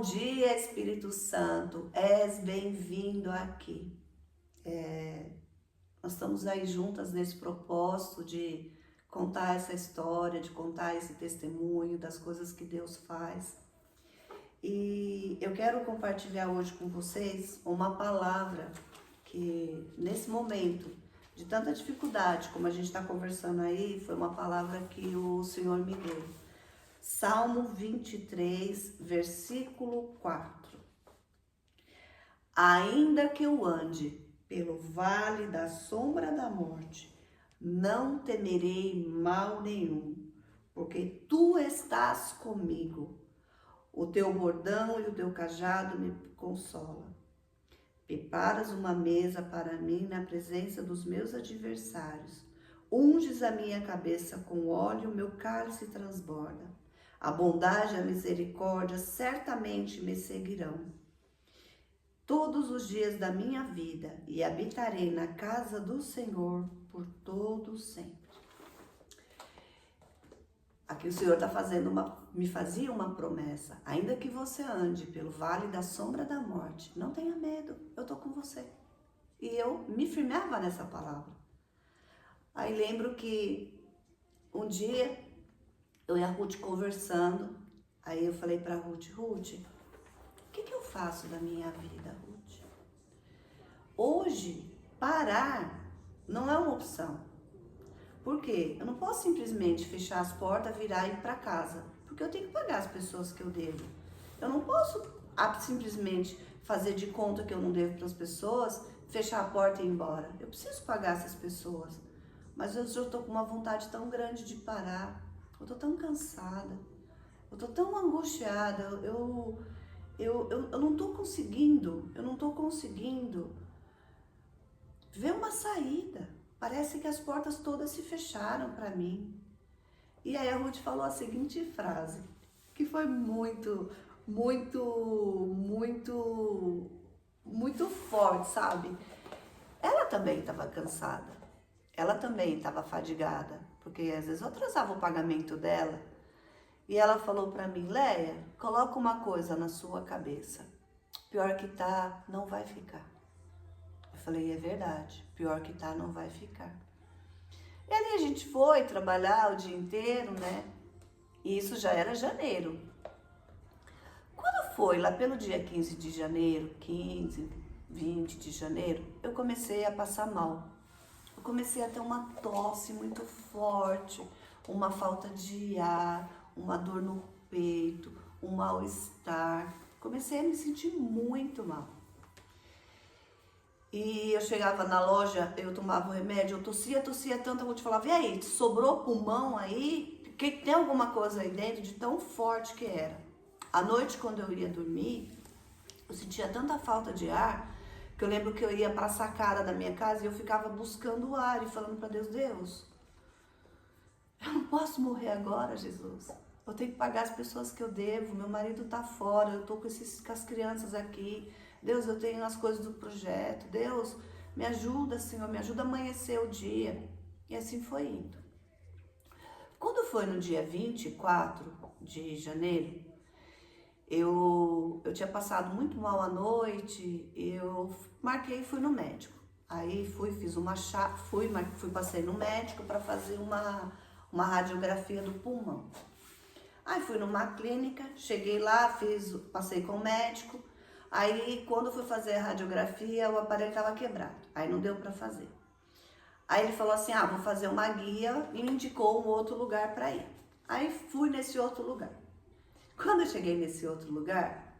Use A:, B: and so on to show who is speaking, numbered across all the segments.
A: dia, Espírito Santo. És bem-vindo aqui. Nós estamos aí juntas nesse propósito de contar essa história, de contar esse testemunho das coisas que Deus faz. E eu quero compartilhar hoje com vocês uma palavra que, nesse momento de tanta dificuldade, como a gente está conversando aí, foi uma palavra que o Senhor me deu. Salmo 23, versículo 4. Ainda que eu ande pelo vale da sombra da morte, não temerei mal nenhum, porque tu estás comigo. O teu bordão e o teu cajado me consolam. Preparas uma mesa para mim na presença dos meus adversários. Unges a minha cabeça com óleo, o meu cálice transborda. A bondade e a misericórdia certamente me seguirão todos os dias da minha vida, e habitarei na casa do Senhor por todo sempre. Aqui o Senhor está fazendo me fazia uma promessa. Ainda que você ande pelo vale da sombra da morte, não tenha medo, eu estou com você. E eu me firmava nessa palavra. Aí lembro que um dia eu e a Ruth conversando, aí eu falei para Ruth, o que eu faço da minha vida, Ruth? Hoje, parar não é uma opção. Por quê? Eu não posso simplesmente fechar as portas, virar e ir para casa, porque eu tenho que pagar as pessoas que eu devo. Eu não posso simplesmente fazer de conta que eu não devo para as pessoas, fechar a porta e ir embora. Eu preciso pagar essas pessoas. Mas eu já estou com uma vontade tão grande de parar. Eu estou tão cansada. Eu estou tão angustiada. Eu não estou conseguindo. Eu não estou conseguindo ver uma saída. Parece que as portas todas se fecharam para mim. E aí a Ruth falou a seguinte frase, que foi muito forte, sabe? Ela também estava cansada. Ela também estava fadigada, porque às vezes eu atrasava o pagamento dela. E ela falou para mim, Leia, coloca uma coisa na sua cabeça. Pior que tá, não vai ficar. Eu falei, é verdade, pior que tá, não vai ficar. E ali a gente foi trabalhar o dia inteiro, né? E isso já era janeiro. Quando foi lá pelo dia 15 de janeiro, 15, 20 de janeiro, eu comecei a passar mal. Eu comecei a ter uma tosse muito forte, uma falta de ar, uma dor no peito, um mal-estar. Comecei a me sentir muito mal. E eu chegava na loja, eu tomava o remédio, eu tossia tanto, eu vou te falar, e aí, sobrou pulmão aí? Porque tem alguma coisa aí dentro de tão forte que era. À noite, quando eu ia dormir, eu sentia tanta falta de ar, que eu lembro que eu ia para a sacada da minha casa e eu ficava buscando o ar e falando para Deus, Deus, eu não posso morrer agora, Jesus. Eu tenho que pagar as pessoas que eu devo, meu marido tá fora, eu tô com as crianças aqui. Deus, eu tenho as coisas do projeto. Deus, me ajuda, Senhor, me ajuda a amanhecer o dia. E assim foi indo. Quando foi no dia 24 de janeiro, eu tinha passado muito mal à noite, eu marquei e fui no médico. Aí fiz uma passei no médico para fazer uma radiografia do pulmão. Aí fui numa clínica, cheguei lá, passei com o médico. Aí quando fui fazer a radiografia, o aparelho estava quebrado. Aí não deu para fazer. Aí ele falou assim, vou fazer uma guia e me indicou um outro lugar para ir. Aí fui nesse outro lugar. Quando eu cheguei nesse outro lugar,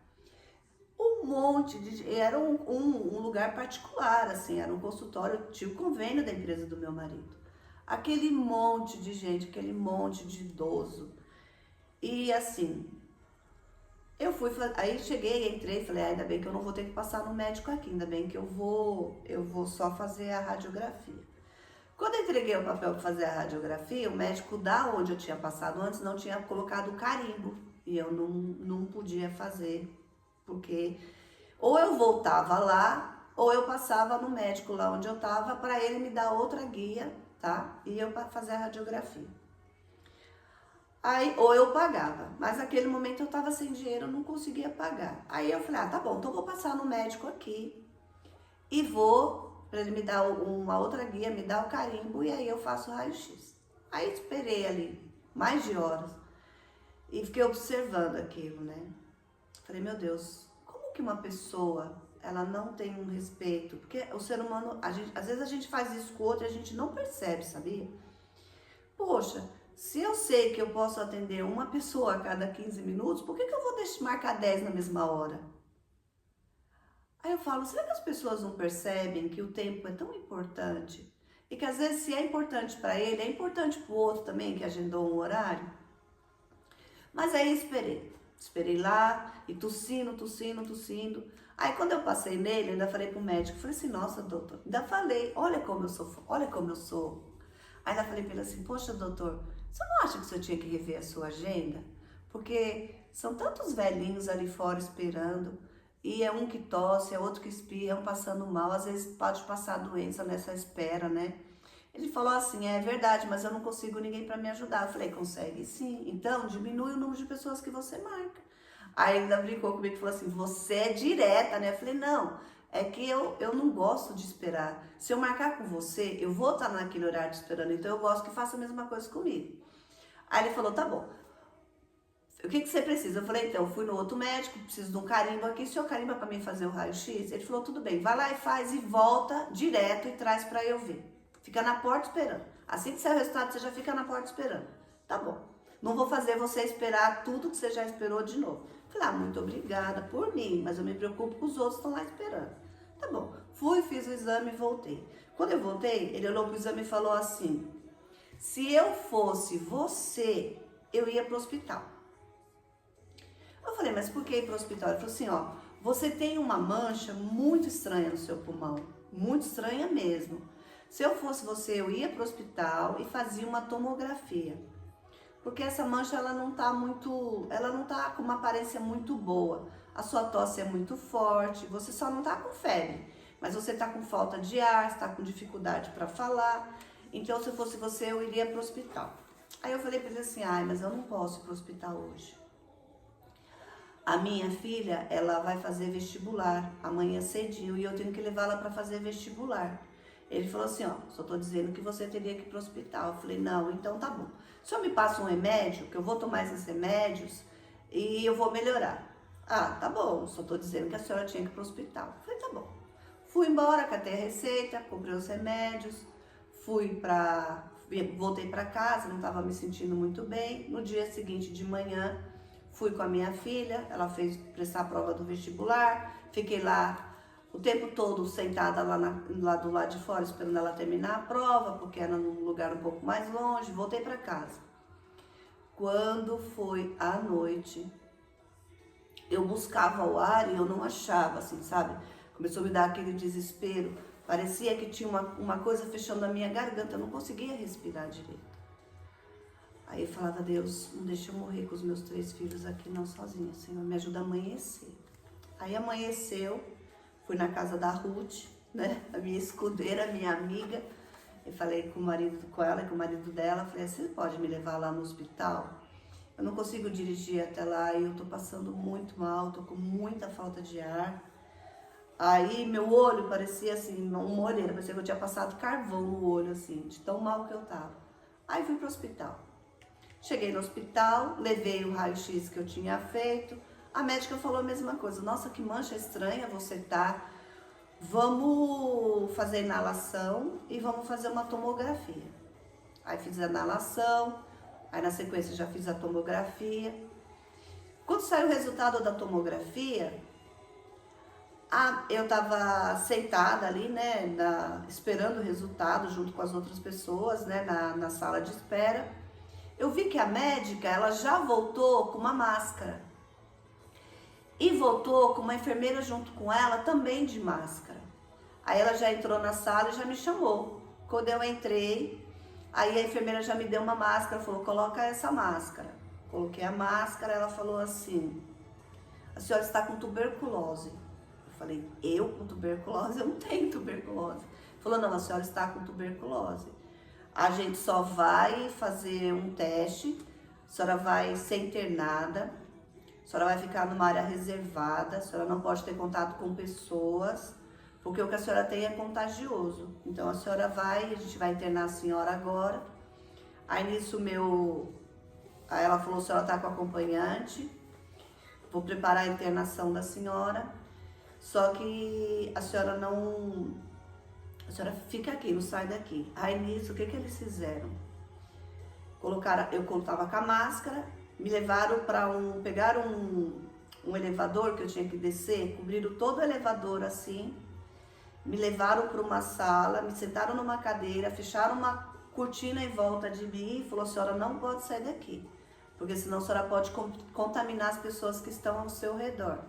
A: um monte de... Era um lugar particular, assim, era um consultório, tinha o convênio da empresa do meu marido. Aquele monte de gente, aquele monte de idoso. E assim, aí cheguei, entrei, falei, ainda bem que eu não vou ter que passar no médico aqui, ainda bem que eu vou só fazer a radiografia. Quando eu entreguei o papel para fazer a radiografia, o médico da onde eu tinha passado antes não tinha colocado o carimbo. E eu não podia fazer, porque ou eu voltava lá, ou eu passava no médico lá onde eu estava, para ele me dar outra guia, tá? E eu para fazer a radiografia. Aí, ou eu pagava, mas naquele momento eu tava sem dinheiro, eu não conseguia pagar. Aí eu falei, ah, tá bom, então eu vou passar no médico aqui e vou, para ele me dar uma outra guia, me dar o carimbo e aí eu faço o raio-x. Aí esperei ali mais de horas e fiquei observando aquilo, né? Falei, meu Deus, como que uma pessoa, ela não tem um respeito? Porque o ser humano, às vezes a gente faz isso com o outro e a gente não percebe, sabia? Poxa, se eu sei que eu posso atender uma pessoa a cada 15 minutos, por que eu vou marcar 10 na mesma hora? Aí eu falo, será que as pessoas não percebem que o tempo é tão importante? E que às vezes se é importante para ele, é importante para o outro também, que agendou um horário? Mas aí esperei lá e tossindo. Aí quando eu passei nele, ainda falei pro médico, falei assim, nossa doutor, ainda falei, olha como eu sou. Aí ainda falei pra ele assim, poxa doutor, você não acha que o senhor tinha que rever a sua agenda? Porque são tantos velhinhos ali fora esperando, e é um que tosse, é outro que espirra, é um passando mal, às vezes pode passar doença nessa espera, né? Ele falou assim, é verdade, mas eu não consigo ninguém para me ajudar. Eu falei, consegue sim, então diminui o número de pessoas que você marca. Aí ele ainda brincou comigo e falou assim, você é direta, né? Eu falei, não, é que eu não gosto de esperar. Se eu marcar com você, eu vou estar naquele horário esperando, então eu gosto que faça a mesma coisa comigo. Aí ele falou, tá bom. O que você precisa? Eu falei, então, eu fui no outro médico, preciso de um carimbo aqui, o senhor carimba para mim fazer o raio-x? Ele falou, tudo bem, vai lá e faz e volta direto e traz para eu ver. Fica na porta esperando. Assim que sair o resultado, você já fica na porta esperando. Tá bom. Não vou fazer você esperar tudo que você já esperou de novo. Falei, ah, muito obrigada por mim, mas eu me preocupo que os outros estão lá esperando. Tá bom. Fui, fiz o exame e voltei. Quando eu voltei, ele olhou pro exame e falou assim, se eu fosse você, eu ia pro hospital. Eu falei, mas por que ir pro hospital? Ele falou assim, ó, você tem uma mancha muito estranha no seu pulmão, muito estranha mesmo. Se eu fosse você, eu ia pro hospital e fazia uma tomografia. Porque essa mancha, ela não tá com uma aparência muito boa. A sua tosse é muito forte, você só não tá com febre, mas você tá com falta de ar, está com dificuldade para falar. Então, se eu fosse você, eu iria pro hospital. Aí eu falei para ele assim, ai, mas eu não posso ir pro hospital hoje. A minha filha, ela vai fazer vestibular amanhã cedinho e eu tenho que levá-la para fazer vestibular. Ele falou assim, ó, só tô dizendo que você teria que ir pro hospital. Eu falei, não, então tá bom. O senhor me passa um remédio, que eu vou tomar esses remédios e eu vou melhorar. Ah, tá bom, só tô dizendo que a senhora tinha que ir pro hospital. Eu falei, tá bom. Fui embora, catei a receita, comprei os remédios, voltei para casa, não estava me sentindo muito bem. No dia seguinte de manhã, fui com a minha filha, ela fez prestar a prova do vestibular, fiquei lá o tempo todo sentada lá do lado de fora, esperando ela terminar a prova, porque era num lugar um pouco mais longe, voltei para casa. Quando foi à noite, eu buscava o ar e eu não achava, assim, sabe? Começou a me dar aquele desespero, parecia que tinha uma coisa fechando a minha garganta, eu não conseguia respirar direito. Aí eu falava, Deus, não deixa eu morrer com os meus 3 filhos aqui não sozinha, Senhor, me ajuda a amanhecer. Aí amanheceu, fui na casa da Ruth, né, a minha escudeira, a minha amiga, eu falei com ela e com o marido dela, falei, você pode me levar lá no hospital? Eu não consigo dirigir até lá e eu tô passando muito mal, tô com muita falta de ar. Aí meu olho parecia assim, uma olheira, parecia que eu tinha passado carvão no olho, assim, de tão mal que eu tava. Aí fui pro hospital. Cheguei no hospital, levei o raio-x que eu tinha feito. A médica falou a mesma coisa. Nossa, que mancha estranha você tá. Vamos fazer inalação e vamos fazer uma tomografia. Aí fiz a inalação, aí na sequência já fiz a tomografia. Quando saiu o resultado da tomografia, eu tava sentada ali, né, esperando o resultado junto com as outras pessoas, né, na sala de espera. Eu vi que a médica, ela já voltou com uma máscara. E voltou com uma enfermeira junto com ela, também de máscara. Aí ela já entrou na sala e já me chamou. Quando eu entrei, aí a enfermeira já me deu uma máscara, falou, coloca essa máscara. Coloquei a máscara, ela falou assim, a senhora está com tuberculose. Eu falei, eu com tuberculose? Eu não tenho tuberculose. Falou, não, a senhora está com tuberculose. A gente só vai fazer um teste, senhora vai ser internada, a senhora vai ficar numa área reservada, a senhora não pode ter contato com pessoas, porque o que a senhora tem é contagioso. Então a senhora vai, a gente vai internar a senhora agora. Aí nisso aí ela falou, a senhora tá com acompanhante, vou preparar a internação da senhora, só que a senhora fica aqui, não sai daqui. Aí nisso, o que eles fizeram? Eu tava com a máscara, me levaram pegaram um elevador que eu tinha que descer, cobriram todo o elevador assim, me levaram para uma sala, me sentaram numa cadeira, fecharam uma cortina em volta de mim e falou, a senhora não pode sair daqui, porque senão a senhora pode contaminar as pessoas que estão ao seu redor.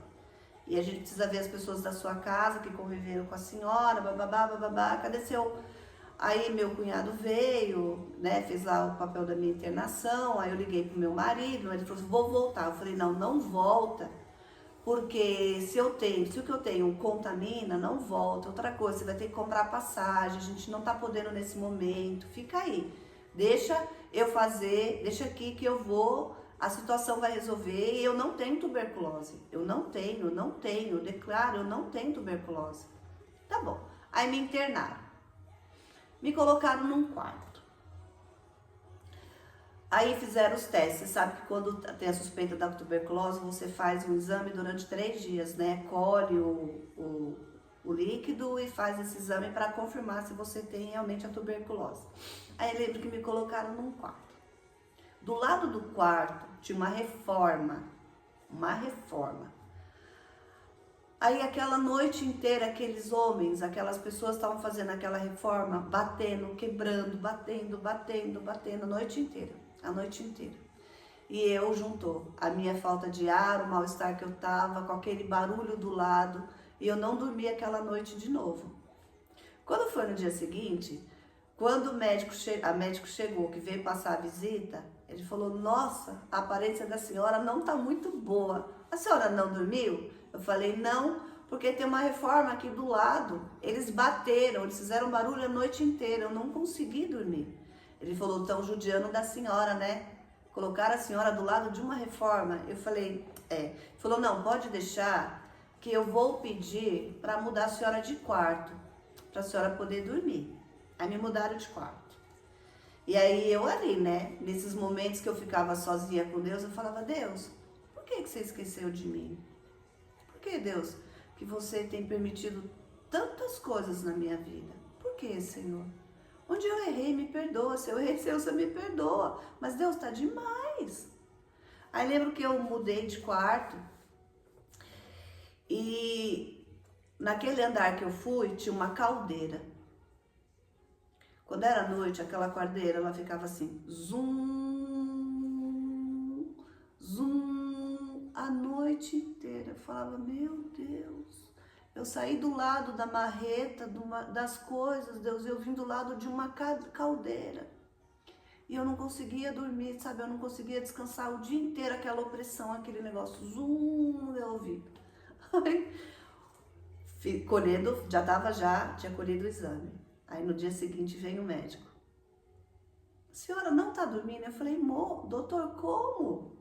A: E a gente precisa ver as pessoas da sua casa que conviveram com a senhora, bababá, bababá, cadê seu... Aí meu cunhado veio, né, fez lá o papel da minha internação, aí eu liguei pro meu marido, ele falou assim, vou voltar. Eu falei, não volta, porque se o que eu tenho contamina, não volta. Outra coisa, você vai ter que comprar passagem, a gente não tá podendo nesse momento, fica aí. Deixa eu fazer, deixa aqui que eu vou, a situação vai resolver. E eu não tenho tuberculose, eu não tenho, eu declaro, eu não tenho tuberculose. Tá bom, aí me internaram. Me colocaram num quarto. Aí fizeram os testes. Você sabe que quando tem a suspeita da tuberculose, você faz um exame durante 3 dias, né? Colhe o líquido e faz esse exame para confirmar se você tem realmente a tuberculose. Aí lembro que me colocaram num quarto. Do lado do quarto tinha uma reforma. Aí aquela noite inteira, aqueles homens, aquelas pessoas estavam fazendo aquela reforma, batendo, quebrando, batendo a noite inteira. E eu juntou a minha falta de ar, o mal-estar que eu tava, com aquele barulho do lado, e eu não dormi aquela noite de novo. Quando foi no dia seguinte, quando a médico chegou, que veio passar a visita, ele falou, nossa, a aparência da senhora não tá muito boa. A senhora não dormiu? Eu falei, não, porque tem uma reforma aqui do lado. Eles bateram, eles fizeram barulho a noite inteira, eu não consegui dormir. Ele falou, estão judiando da senhora, né? Colocaram a senhora do lado de uma reforma. Eu falei, é. Ele falou, não, pode deixar que eu vou pedir para mudar a senhora de quarto, para a senhora poder dormir. Aí me mudaram de quarto. E aí eu ali, né, nesses momentos que eu ficava sozinha com Deus, eu falava, Deus, por que você esqueceu de mim? Por que, Deus, que você tem permitido tantas coisas na minha vida? Por que, Senhor? Onde eu errei, me perdoa. Se eu errei, Senhor, você me perdoa. Mas Deus, tá demais. Aí lembro que eu mudei de quarto e naquele andar que eu fui, tinha uma caldeira. Quando era noite, aquela caldeira, ela ficava assim, zum, zum, a noite inteira. Eu falava, meu Deus, eu saí do lado da marreta, das coisas, Deus, eu vim do lado de uma caldeira. E eu não conseguia dormir, sabe, eu não conseguia descansar o dia inteiro, aquela opressão, aquele negócio, zum, no meu ouvido. Colhendo, tinha colhido o exame. Aí no dia seguinte vem o médico. A senhora não tá dormindo? Eu falei, doutor, como?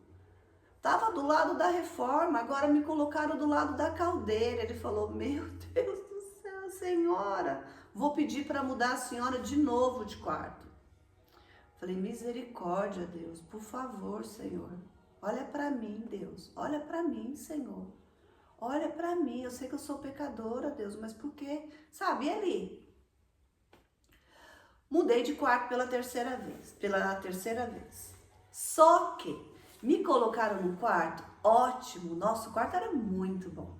A: Tava do lado da reforma, agora me colocaram do lado da caldeira. Ele falou, meu Deus do céu, senhora, vou pedir para mudar a senhora de novo de quarto. Eu falei, misericórdia, Deus, por favor, Senhor. Olha para mim, Deus, olha para mim, Senhor. Olha para mim, eu sei que eu sou pecadora, Deus, mas por quê? Sabe, e ali? Mudei de quarto pela terceira vez. Só que me colocaram num quarto ótimo, nosso quarto era muito bom.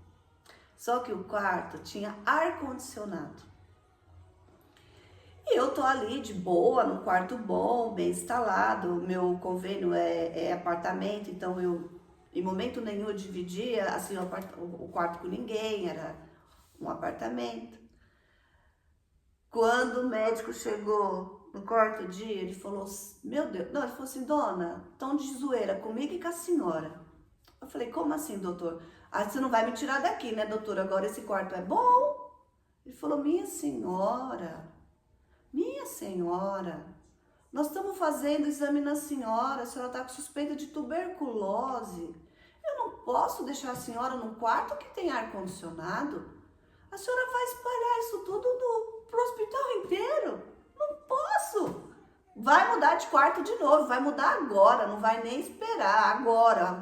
A: Só que o quarto tinha ar-condicionado. E eu tô ali de boa, num quarto bom, bem instalado, o meu convênio é apartamento, então eu, em momento nenhum, eu dividia assim, o quarto com ninguém, era um apartamento. Quando o médico chegou no quarto dia, ele falou, meu Deus, não, ele falou assim, dona, tão de zoeira comigo e com a senhora. Eu falei, como assim, doutor? Ah, você não vai me tirar daqui, né, doutor? Agora esse quarto é bom? Ele falou, minha senhora, Nós estamos fazendo exame na senhora, a senhora está com suspeita de tuberculose. Eu não posso deixar a senhora num quarto que tem ar-condicionado. A senhora vai espalhar isso tudo pro hospital inteiro. Não posso. Vai mudar de quarto de novo, vai mudar agora, não vai nem esperar, agora.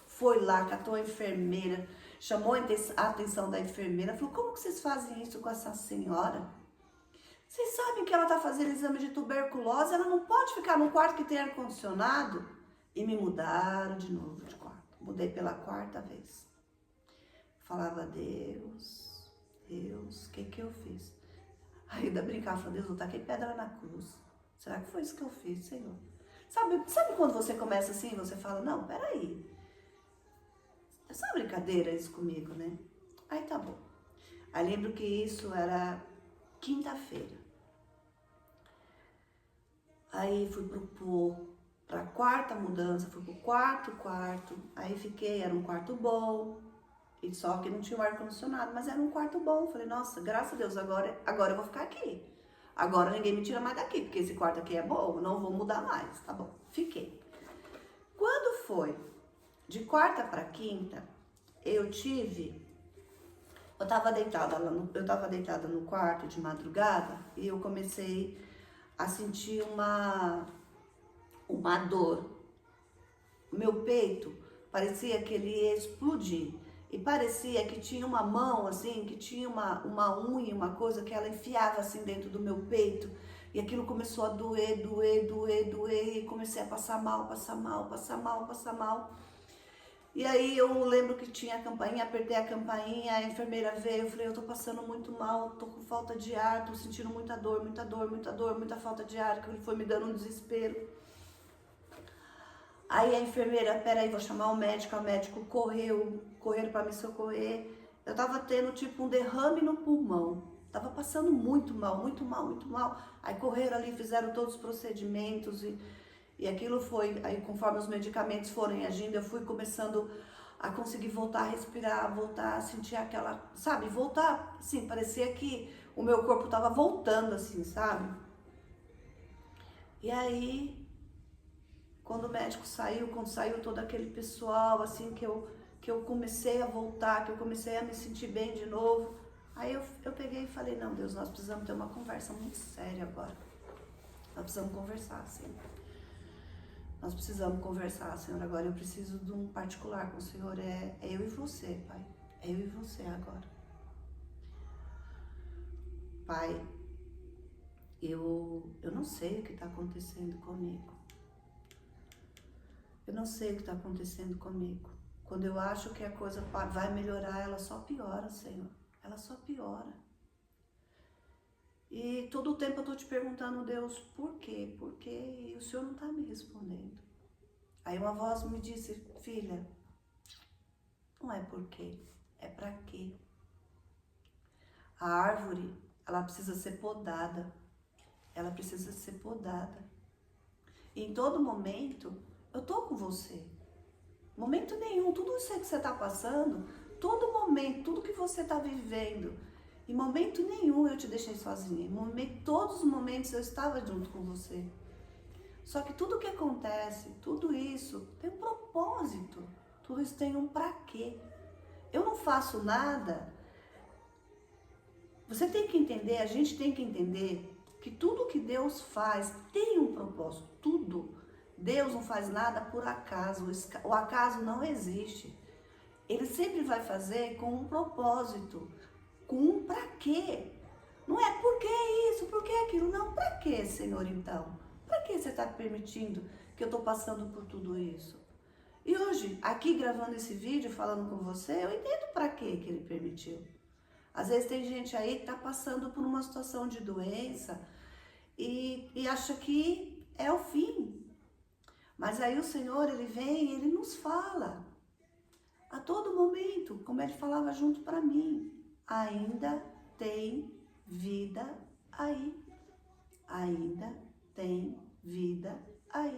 A: Foi lá, catou a enfermeira, chamou a atenção da enfermeira, falou, como que vocês fazem isso com essa senhora? Vocês sabem que ela está fazendo exame de tuberculose, ela não pode ficar num quarto que tem ar-condicionado? E me mudaram de novo de quarto, mudei pela 4ª vez. Falava, Deus, o que eu fiz? Aí ainda brincava, falava, Deus, eu taquei pedra na cruz. Será que foi isso que eu fiz, Senhor? Sabe quando você começa assim, você fala, não, peraí. É só brincadeira isso comigo, né? Aí tá bom. Aí lembro que isso era quinta-feira. Aí fui pra 4ª mudança, fui pro 4º quarto. Aí fiquei, era um quarto bom. E só que não tinha o ar-condicionado, mas era um quarto bom. Falei, nossa, graças a Deus, agora eu vou ficar aqui. Agora ninguém me tira mais daqui, porque esse quarto aqui é bom, não vou mudar mais, tá bom. Fiquei. Quando foi de 4ª para 5ª, eu tava deitada no quarto de madrugada e eu comecei a sentir uma dor. O meu peito parecia que ele ia explodir. E parecia que tinha uma mão, assim, que tinha uma unha, uma coisa que ela enfiava assim dentro do meu peito. E aquilo começou a doer. E comecei a passar mal. E aí eu lembro que tinha a campainha, apertei a campainha, a enfermeira veio, eu falei, eu tô passando muito mal, tô com falta de ar, tô sentindo muita dor, muita falta de ar, que foi me dando um desespero. Aí a enfermeira, peraí, vou chamar o médico correram para me socorrer. Eu tava tendo tipo um derrame no pulmão, tava passando muito mal. Aí correram ali, fizeram todos os procedimentos e aquilo foi, aí conforme os medicamentos foram agindo, eu fui começando a conseguir voltar a respirar, voltar a sentir aquela, sabe, voltar, assim, parecia que o meu corpo tava voltando, assim, sabe? E aí, quando o médico saiu, quando saiu todo aquele pessoal, assim, que eu comecei a voltar, que eu comecei a me sentir bem de novo, aí eu peguei e falei, não, Deus, nós precisamos ter uma conversa muito séria agora. Nós precisamos conversar, assim. Nós precisamos conversar, Senhor, agora eu preciso de um particular com o Senhor, é eu e você, Pai, é eu e você agora. Pai, eu não sei o que está acontecendo comigo. Eu não sei o que está acontecendo comigo. Quando eu acho que a coisa vai melhorar, ela só piora, Senhor, ela só piora. E todo o tempo eu estou te perguntando, Deus, por quê? Por quê? E o Senhor não está me respondendo. Aí uma voz me disse, filha, não é por quê, é pra quê. A árvore, ela precisa ser podada. Ela precisa ser podada. E em todo momento, eu tô com você. Momento nenhum, tudo isso que você está passando, todo momento, tudo que você está vivendo, em momento nenhum eu te deixei sozinha. Em todos os momentos eu estava junto com você. Só que tudo que acontece, tudo isso tem um propósito. Tudo isso tem um pra quê. Eu não faço nada. Você tem que entender, a gente tem que entender que tudo que Deus faz tem um propósito. Tudo. Deus não faz nada por acaso. O acaso não existe. Ele sempre vai fazer com um propósito. Com um pra quê. Não é por que isso, por que aquilo. Não, pra quê, Senhor, então? Pra que você está permitindo que eu estou passando por tudo isso? E hoje, aqui gravando esse vídeo, falando com você, eu entendo pra que ele permitiu. Às vezes tem gente aí que está passando por uma situação de doença e acha que é o fim. Mas aí o Senhor, Ele vem e Ele nos fala. A todo momento, como Ele falava junto para mim. Ainda tem vida aí. Ainda tem vida aí.